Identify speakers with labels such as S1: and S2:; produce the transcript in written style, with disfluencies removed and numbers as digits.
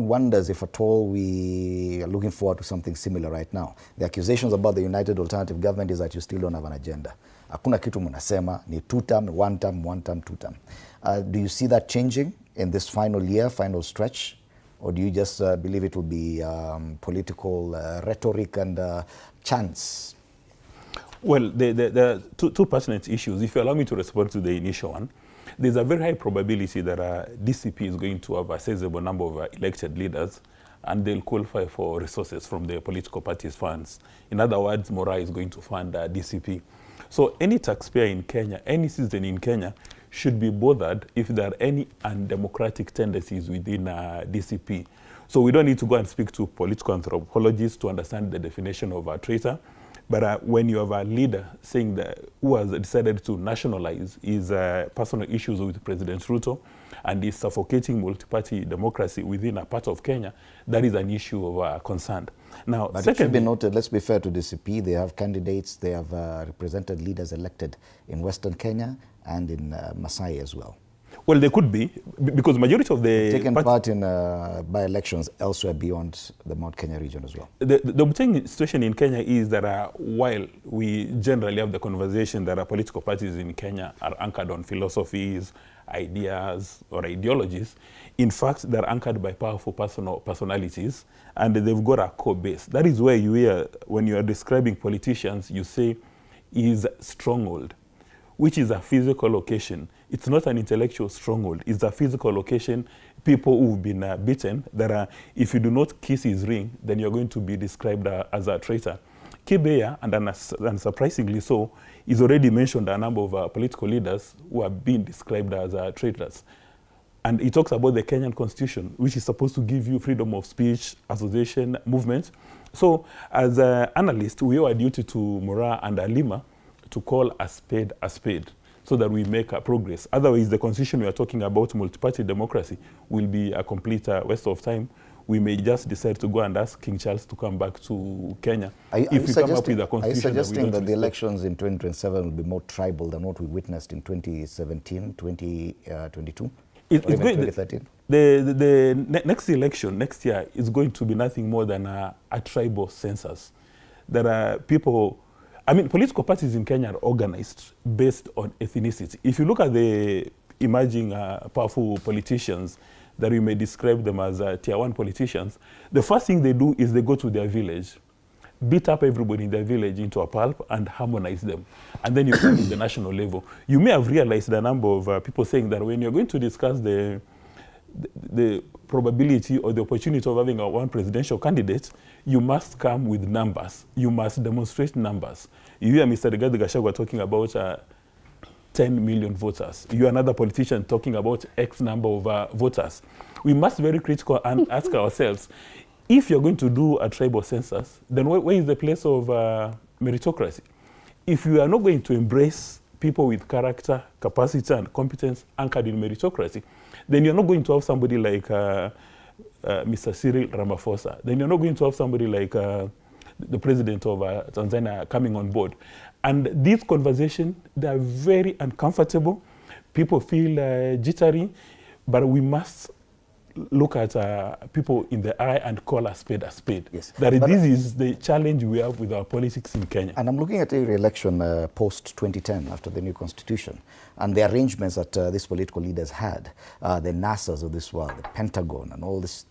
S1: wonders if at all we are looking forward to something similar right now. The accusations about the United Alternative Government is that you still don't have an agenda. Hakuna kitu mnasema, ni 2-term, 1-term, 1-term, 2-term. Do you see that changing in this final year, final stretch? Or do you just believe it will be political rhetoric and chance?
S2: Well, there are two pertinent issues. If you allow me to respond to the initial one, there's a very high probability that DCP is going to have a sizable number of elected leaders, and they'll qualify for resources from the political parties' funds. In other words, Mora is going to fund DCP. So any taxpayer in Kenya, any citizen in Kenya, should be bothered if there are any undemocratic tendencies within DCP. So we don't need to go and speak to political anthropologists to understand the definition of a traitor. But when you have a leader saying that who has decided to nationalize his personal issues with President Ruto and is suffocating multi-party democracy within a part of Kenya, that is an issue of concern. Now,
S1: but it should be noted, let's be fair to DCP, they have candidates, they have represented leaders elected in Western Kenya and in Masai as well.
S2: Well, they could be, because majority of the...
S1: Taken part in by-elections elsewhere beyond the Mount Kenya region as well.
S2: The situation in Kenya is that while we generally have the conversation that political parties in Kenya are anchored on philosophies, ideas, or ideologies, in fact, they're anchored by powerful personalities, and they've got a core base. That is where you hear, when you are describing politicians, you say, is stronghold, which is a physical location. It's not an intellectual stronghold. It's a physical location. People who've been beaten, that if you do not kiss his ring, then you're going to be described as a traitor. Kibeya, and unsurprisingly so, is already mentioned a number of political leaders who have been described as traitors. And he talks about the Kenyan constitution, which is supposed to give you freedom of speech, association, movement. So as analysts, we owe a duty to Mora and Alima to call a spade so that we make progress. Otherwise, the constitution we are talking about, multi-party democracy, will be a complete waste of time. We may just decide to go and ask King Charles to come back to Kenya. If we come up with a constitution,
S1: are you suggesting that the elections in 2027 will be more tribal than what we witnessed in 2017, 2022?
S2: It's going, 2013? The next election, next year, is going to be nothing more than a tribal census. There are people... I mean, political parties in Kenya are organized based on ethnicity. If you look at the emerging powerful politicians that we may describe them as tier 1 politicians, the first thing they do is they go to their village, beat up everybody in their village into a pulp and harmonize them. And then you come to the national level. You may have realized a number of people saying that when you're going to discuss the probability or the opportunity of having one presidential candidate, you must come with numbers. You must demonstrate numbers. You hear Mr. Gachagua talking about 10 million voters. You hear another politician talking about X number of voters. We must be very critical and ask ourselves, if you're going to do a tribal census, then where is the place of meritocracy? If you are not going to embrace people with character, capacity, and competence anchored in meritocracy, then you're not going to have somebody like Mr. Cyril Ramaphosa. Then you're not going to have somebody like the president of Tanzania coming on board. And these conversations, they are very uncomfortable. People feel jittery, but we must look at people in the eye and call a spade a spade.
S1: Yes.
S2: This is the challenge we have with our politics in Kenya.
S1: And I'm looking at every election post-2010, after the new constitution, and the arrangements that these political leaders had, the NASAs of this world, the Pentagon, and all these